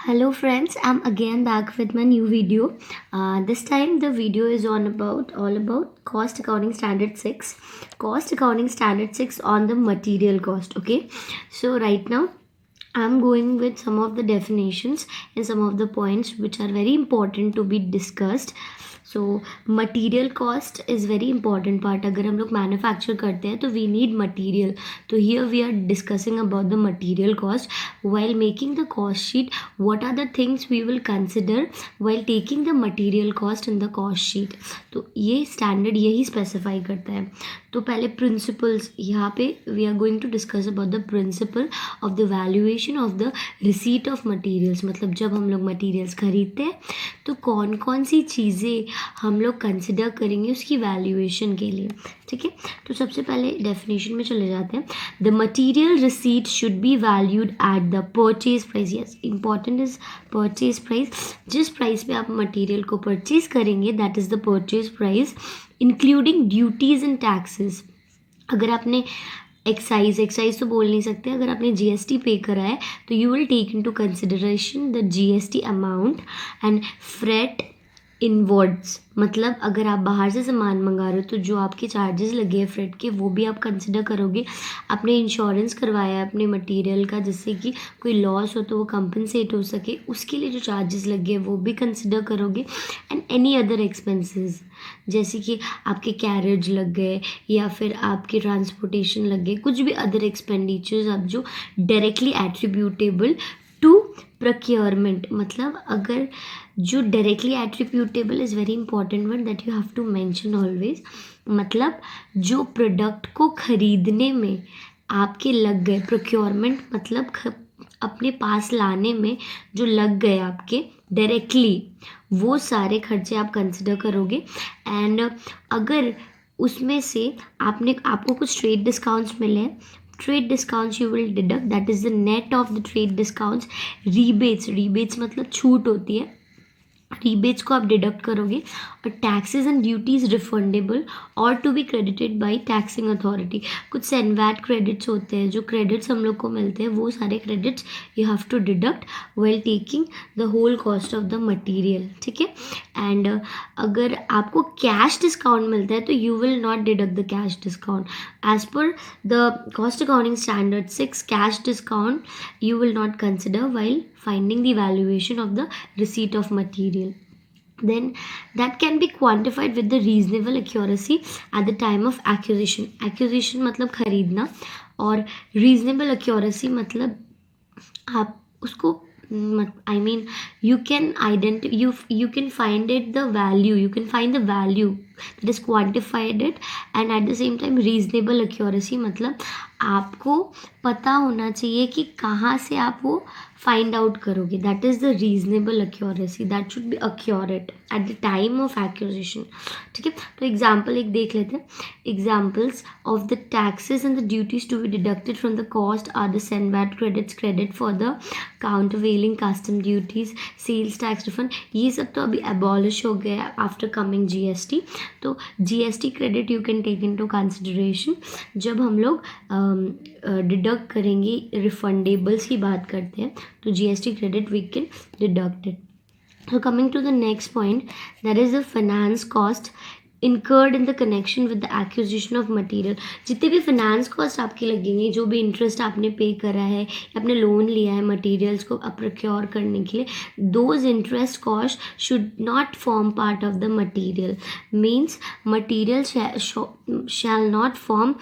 Hello friends, I'm again back with my new video. This time the video is on about all about cost accounting standard 6. Cost accounting standard 6 on the material cost, okay? So right now I'm going with some of the definitions and some of the points which are very important to be discussed. So material cost is very important part. अगर हम लोग manufacture करते हैं तो we need material. तो here we are discussing about the material cost while making the cost sheet. What are the things we will consider while taking the material cost in the cost sheet? तो ये standard यही specify करता है. तो पहले principles यहाँ पे we are going to discuss about the principle of the valuation of the receipt of materials. मतलब जब हम लोग मटीरियल्स खरीदते हैं तो कौन कौन सी चीज़ें हम लोग कंसिडर करेंगे उसकी वैल्यूएशन के लिए. ठीक है, तो सबसे पहले डेफिनेशन में चले जाते हैं. The material receipt should be valued at the purchase price. Yes, important is purchase price. जिस प्राइस पे आप मटीरियल को परचेज करेंगे that is the purchase price including duties and taxes. अगर आपने एक्साइज तो बोल नहीं सकते, अगर आपने जीएसटी पे करा है तो you will take in to consideration the GST amount and freight inwards. मतलब अगर आप बाहर से सामान मंगा रहे हो तो जो आपके चार्जेस लगे हैं फ्रेट के वो भी आप कंसिडर करोगे. आपने इंश्योरेंस करवाया है अपने मटेरियल का जिससे कि कोई लॉस हो तो वो कंपनसेट हो सके, उसके लिए जो चार्जेस लगे हैं वो भी कंसिडर करोगे. एंड एनी अदर एक्सपेंसेस जैसे कि आपके कैरेज लग गए या फिर आपके ट्रांसपोर्टेशन लग गए, कुछ भी अदर एक्सपेंडिचर्स आप जो डायरेक्टली एट्रीब्यूटेबल टू प्रोक्योरमेंट. मतलब अगर जो directly attributable is very important word that you have to mention always. मतलब जो प्रोडक्ट को खरीदने में आपके लग गए, प्रोक्योरमेंट मतलब अपने पास लाने में जो लग गए आपके डायरेक्टली, वो सारे खर्चे आप कंसिडर करोगे. एंड अगर उसमें से आपको कुछ ट्रेड डिस्काउंट्स मिले हैं, trade discounts you will deduct, that is the net of the trade discounts. Rebates मतलब छूट होती है, रीबेट्स को आप डिडक्ट करोगे. और टैक्सेस एंड ड्यूटीज़ रिफंडेबल और to be credited by taxing authority. कुछ सेनवैट क्रेडिट्स होते हैं, जो क्रेडिट्स हम लोग को मिलते हैं वो सारे credits you have to deduct while taking the whole cost of the material. ठीक है, एंड अगर आपको कैश डिस्काउंट मिलता है तो you will not deduct the cash discount. As per the cost accounting standard 6, cash discount you will not consider while finding the valuation of the receipt of material. Then that can be quantified with the reasonable accuracy at the time of acquisition. Acquisition मतलब खरीदना, और reasonable accuracy मतलब आप उसको I mean you can you can find it the value, you can find the value that is quantified it. And at the same time reasonable accuracy मतलब आपको पता होना चाहिए कि कहाँ से आप वो फाइंड आउट करोगे. That is the reasonable accuracy, that should be accurate at the time of acquisition. ठीक है, तो एग्जाम्पल एक देख लेते हैं. Examples of the taxes and the duties to be deducted from the cost are the CENVAT credits, credit for the countervailing custom duties, sales tax refund. ये सब तो अभी एबॉलिश हो गया आफ्टर कमिंग जीएसटी. तो GST credit you can take in to consideration जब हम लोग डिडक्ट करेंगे. रिफंडेबल्स की बात करते हैं तो GST credit we can deduct it. So coming to the next point, that is the finance cost incurred in the connection with the acquisition of material. जितने भी finance cost आपके लगेंगे, जो भी interest आपने पे करा है या आपने लोन लिया है materials को procure करने के लिए, those interest cost should not form part of the material. Means material shall not form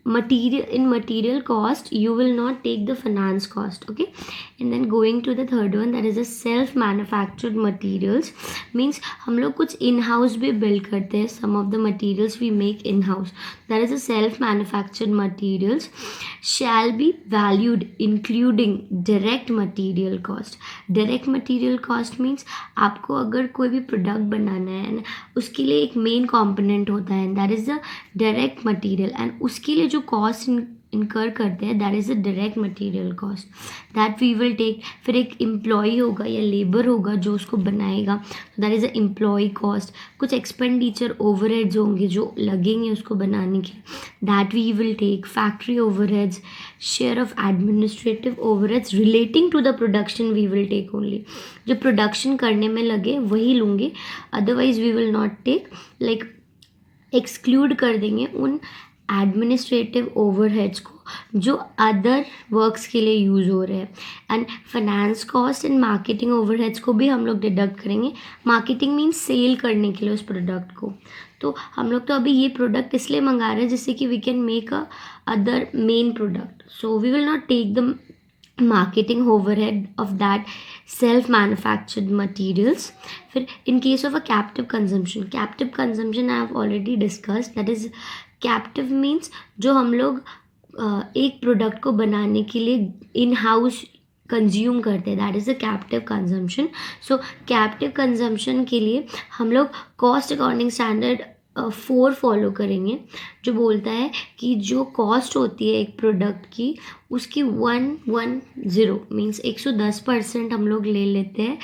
material cost. You will not take the finance cost. Okay, and then going to the third one, that is a self manufactured materials. Means हम लोग कुछ in house भी build करते हैं. Some of the materials we make in house, that is a self manufactured materials shall be valued including direct material cost. Direct material cost means आपको अगर कोई भी प्रोडक्ट बनाना है ना, उसके लिए एक मेन कंपोनेंट होता है, that is the direct material. And उसके लिए जो कॉस्ट इनकर करते हैं, that is a direct material cost that we will take. फिर एक एम्प्लॉई होगा या लेबर होगा जो उसको बनाएगा, that is a employee cost. कुछ एक्सपेंडिचर ओवरहेड्स होंगे जो लगेंगे उसको बनाने के, that we will take. Factory overheads, share of administrative overheads relating to the production we will take only. जो प्रोडक्शन करने में लगे वही लूँगे, otherwise we will not take. Like exclude कर देंगे उन एडमिनिस्ट्रेटिव ओवरहेड्स को जो अदर वर्क्स के लिए यूज़ हो रहे हैं। And finance cost and marketing overheads को भी हम लोग डिडक्ट करेंगे। मार्केटिंग मीन्स सेल करने के लिए उस प्रोडक्ट को। तो हम लोग तो अभी ये प्रोडक्ट इसलिए मंगा रहे हैं जिससे कि we can make a other main product, so we will not take the marketing overhead of that self manufactured materials. फिर in case of a captive consumption I have already discussed, that is captive means जो हम लोग एक product को बनाने के लिए in house consume करते हैं, that is a captive consumption. So captive consumption के लिए हम लोग कॉस्ट अकाउंटिंग स्टैंडर्ड 4 फॉलो करेंगे, जो बोलता है कि जो कॉस्ट होती है एक प्रोडक्ट की उसकी 110 मीन्स 110% हम लोग ले लेते हैं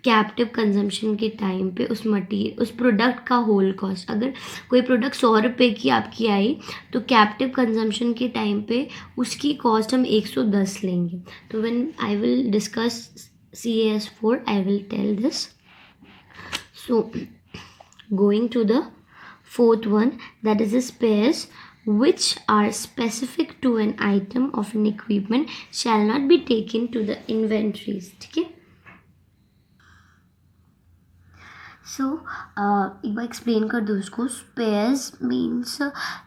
कैप्टिव कंजम्पशन के टाइम पे उस प्रोडक्ट का होल कॉस्ट। अगर कोई प्रोडक्ट 100 रुपये की आपकी आई तो कैप्टिव कंजम्पशन के टाइम पे उसकी कॉस्ट हम 110 लेंगे। तो when I will discuss CAS 4 I will tell this. So going to the fourth one, that is the spares which are specific to an item of an equipment shall not be taken to the inventories। ठीक है, सो एक बार explain कर दो उसको। Spheres means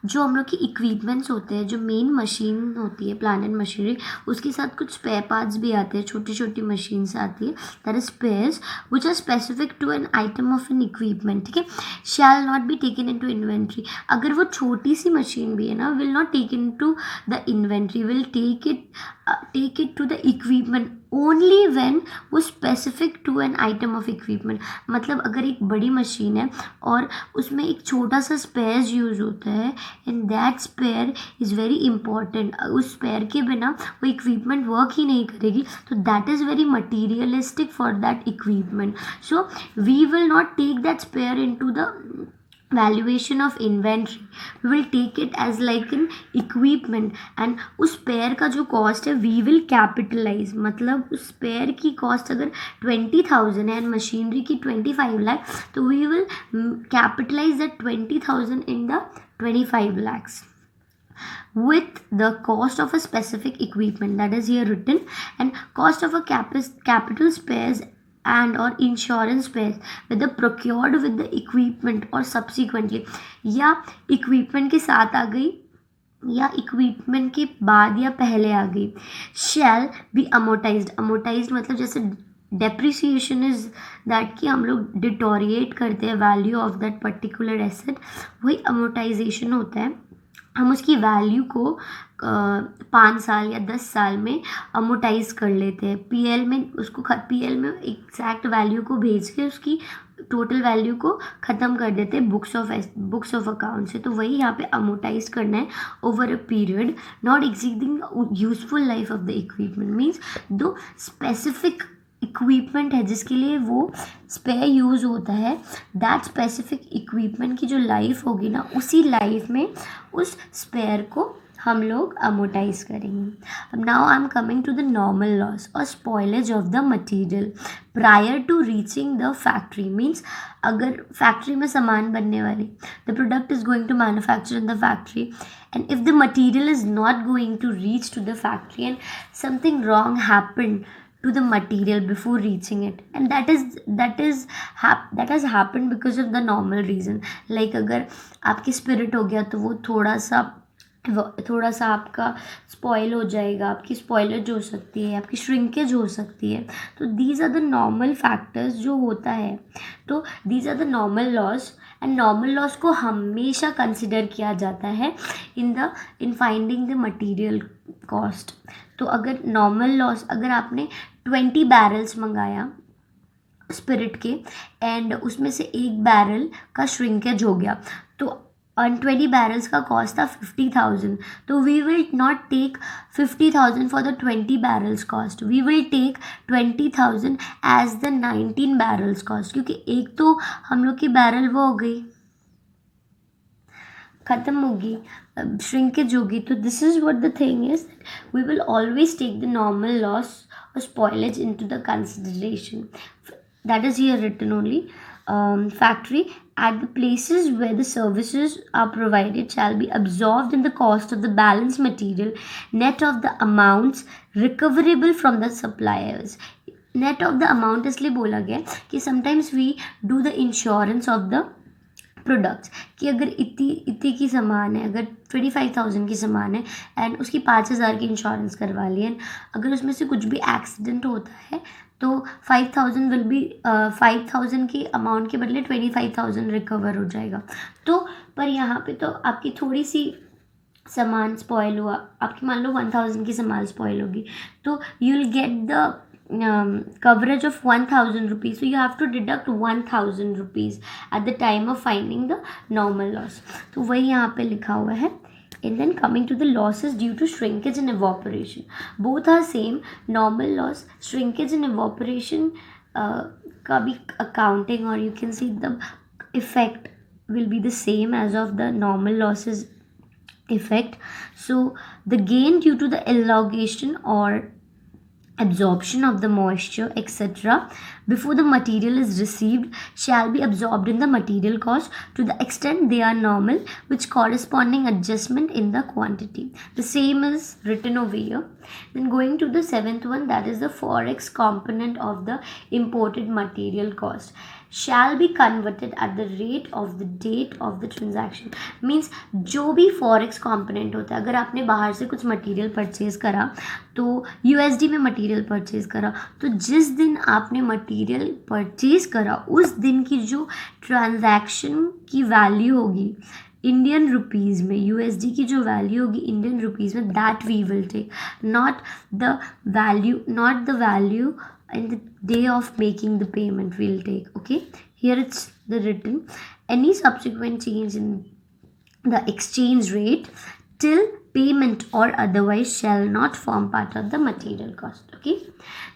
जो हम लोग की इक्विपमेंट्स होते हैं, जो मेन मशीन होती है प्लांट एंड मशीनरी, उसके साथ कुछ स्पेयर पार्ट्स भी आते हैं, छोटी छोटी मशीन्स आती है, that is spares which are specific to an item of an equipment. ठीक है, shall not be taken in to inventory. अगर वो छोटी सी मशीन भी है ना, will not take in to the inventory, will take it to the equipment only when वो specific to an item of equipment. मतलब अगर एक बड़ी मशीन है और उसमें एक छोटा सा स्पेयर यूज़ होता है and that spare is very important, उस स्पेयर के बिना वो इक्विपमेंट वर्क ही नहीं करेगी, तो that is very materialistic for that equipment. So we will not take that spare in to the valuation of inventory, we will take it as like an equipment and उस spare का जो cost है we will capitalise. मतलब उस spare की cost अगर 20,000 है and machinery की 25 लाख, तो we will capitalize that 20,000 in the 25 lakhs with the cost of a specific equipment that is here written, and cost of a capital spares and or insurance spares whether procured with the equipment or subsequently, या equipment के साथ आ गई या equipment के बाद या पहले आ गई, शैल बी अमोटाइज्ड। अमोटाइज्ड मतलब जैसे डेप्रिसिएशन इज दैट कि हम लोग डिटोरिएट करते हैं value of that particular asset, वही अमोटाइजेशन होता है। हम उसकी वैल्यू को 5 साल या 10 साल में अमोटाइज कर लेते हैं। PL में उसको PL में एग्जैक्ट वैल्यू को भेज के उसकी टोटल वैल्यू को ख़त्म कर देते हैं बुक्स ऑफ अकाउंट से। तो वही यहाँ पे अमोटाइज करना है over a period, not exceeding useful life of the equipment. Means दो स्पेसिफिक इक्विपमेंट है जिसके लिए वो स्पेयर यूज़ होता है, दैट स्पेसिफिक इक्विपमेंट की जो लाइफ होगी ना, उसी लाइफ में उस स्पेयर को हम लोग अमोटाइज करेंगे। अब now I am coming to the normal loss और spoilage of the material prior to reaching the factory. Means अगर फैक्ट्री में सामान बनने वाली, the product is going to manufacture in the factory and if the material is not going to reach to the factory and something wrong happened to the material before reaching it, and that has happened because of the normal reason, like अगर आपकी spirit हो गया तो वो थोड़ा सा आपका spoil हो जाएगा, आपकी स्पॉइलेज हो सकती है, आपकी श्रिंकेज हो सकती है। तो these are the normal factors जो होता है, तो these are the normal loss and normal loss को हमेशा कंसिडर किया जाता है in finding the material cost. तो अगर नॉर्मल लॉस, अगर आपने 20 बैरल्स मंगाया स्पिरिट के एंड उसमें से 1 बैरल का श्रिंकेज हो गया, तो on 20 barrels का कॉस्ट था 50,000, तो we will not take 50,000 for the 20 barrels cost, we will take 20,000 as the 19 barrels cost, क्योंकि एक तो हम लोग की बैरल वो हो गई, ख़त्म होगी, श्रिंकेज होगी. तो this is what the thing is, we will always take the normal loss or spoilage into the consideration. That is here written only. Factory at the places where the services are provided shall be absorbed in the cost of the balance material net of the amounts recoverable from the suppliers. Net of the amount इसलिए बोला गया कि sometimes we do the insurance of the products, कि अगर इतनी की सामान है, अगर 25,000 की सामान है एंड उसकी 5,000 की इंश्योरेंस करवा ली, एंड अगर उसमें से कुछ भी एक्सीडेंट होता है तो 5,000 विल बी 5,000 की अमाउंट के बदले 25,000 रिकवर हो जाएगा. तो पर यहाँ पे तो आपकी थोड़ी सी सामान स्पॉयल हुआ, आपकी मान लो 1,000 की सामान स्पॉयल होगी, तो you will get the coverage of 1,000 rupees, so you have to deduct 1,000 rupees at the time of finding the normal loss. तो वही यहाँ पे लिखा हुआ है. And then coming to the losses due to shrinkage and evaporation, both are same. Normal loss, shrinkage and evaporation का भी accounting, or you can see the effect will be the same as of the normal losses effect. So the gain due to the elongation or absorption of the moisture etc before the material is received shall be absorbed in the material cost to the extent they are normal, which corresponding adjustment in the quantity. The same is written over here. Then going to the seventh one, that is the forex component of the imported material cost shall be converted at the rate of the date of the transaction. Means जो भी forex component होता है, अगर आपने बाहर से कुछ material purchase करा तो यूएसडी में मटेरियल परचेज़ करा, तो जिस दिन आपने मटेरियल परचेज़ करा उस दिन की जो ट्रांजैक्शन की वैल्यू होगी इंडियन रुपीज़ में, यूएसडी की जो वैल्यू होगी इंडियन रुपीज़ में, that we will take, not the value in the day of making the payment we'll take. Okay, here it's the written, any subsequent change in the exchange rate till payment or otherwise shall not form part of the material cost. Okay,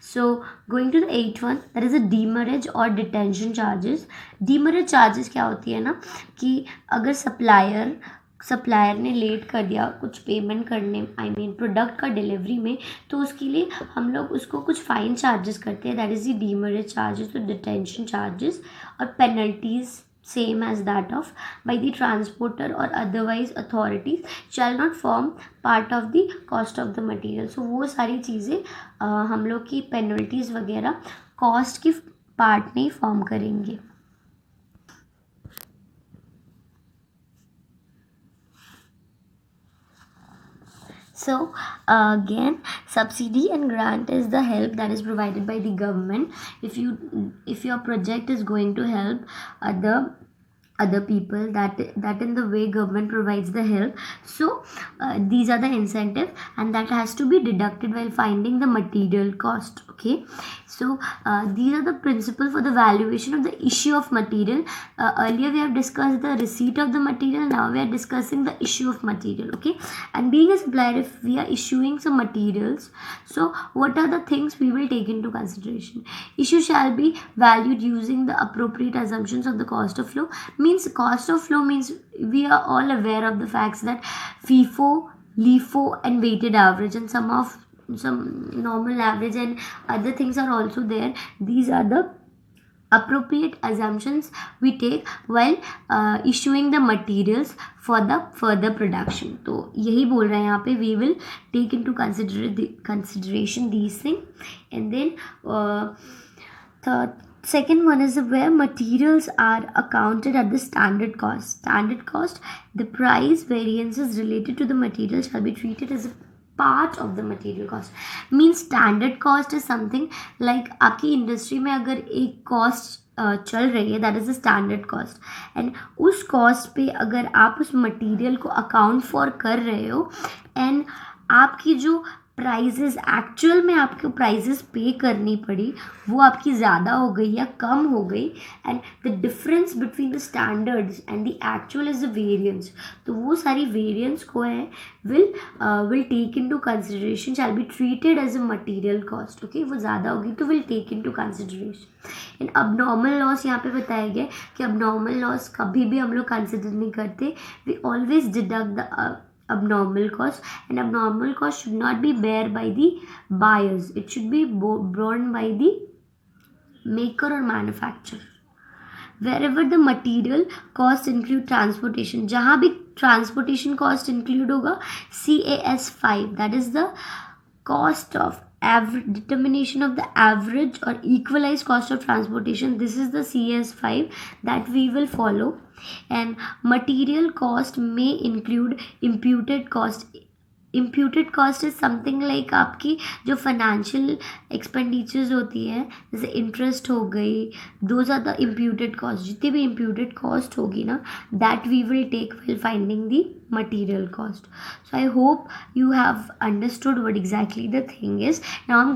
so going to the eighth one, that is a demurrage or detention charges. Demurrage charges क्या होती है ना, कि अगर supplier ने late कर दिया कुछ पेमेंट करने, प्रोडक्ट का डिलीवरी में, तो उसके लिए हम लोग उसको कुछ फ़ाइन चार्जेस करते हैं, that is the demurrage charges. तो डिटेंशन चार्जेस और penalties same as that of by the transporter और otherwise authorities shall not form part of the cost of the material. So वो सारी चीज़ें हम लोग की पेनल्टीज़ वगैरह कॉस्ट की पार्ट नहीं फॉर्म करेंगे. So again, subsidy and grant is the help that is provided by the government. If your project is going to help other people, that in the way government provides the help, so these are the incentive and that has to be deducted while finding the material cost. Okay, so these are the principle for the valuation of the issue of material. Earlier we have discussed the receipt of the material, now we are discussing the issue of material. Okay, and being a supplier, if we are issuing some materials, so what are the things we will take into consideration? Issue shall be valued using the appropriate assumptions of the cost of flow. Means cost of flow means we are all aware of the facts that FIFO, LIFO and weighted average and some normal average and other things are also there. These are the appropriate assumptions we take while issuing the materials for the further production. तो यही बोल रहे हैं यहाँ पे, we will take into consideration these things. And then the second one is where materials are accounted at the standard cost. Standard cost, the price variances related to the material shall be treated as a part of the material cost. Means standard cost is something like आपकी industry में अगर एक cost चल रही है, that is the standard cost, and उस cost पे अगर आप उस मटेरियल को अकाउंट फॉर कर रहे हो एंड आपकी जो प्राइजेस एक्चुअल में आपको प्राइजेस पे करनी पड़ी वो आपकी ज़्यादा हो गई या कम हो गई, and the difference between the standards and the actual is the variance, तो वो सारी वेरियंस को है will take in to consideration, shall be treated as a material cost. Okay, वो ज़्यादा होगी तो will take in to consideration. In abnormal loss यहाँ पे बताया गया कि अबनॉर्मल लॉस कभी भी हम लोग कंसिडर नहीं करते, we always deduct the abnormal cost, and abnormal cost should not be bear by the buyers, it should be borne by the maker or manufacturer। wherever the material cost include transportation, जहाँ भी transportation cost include होगा, CAS5, that is the cost of average determination of the average or equalized cost of transportation, this is the CS5 that we will follow। and material cost may include imputed cost। Imputed cost is something like आपकी जो financial expenditures होती है, जैसे interest हो गई, those are the imputed cost. जितनी भी imputed cost होगी ना, that we will take while finding the material cost। So I hope you have understood what exactly the thing is। Now I'm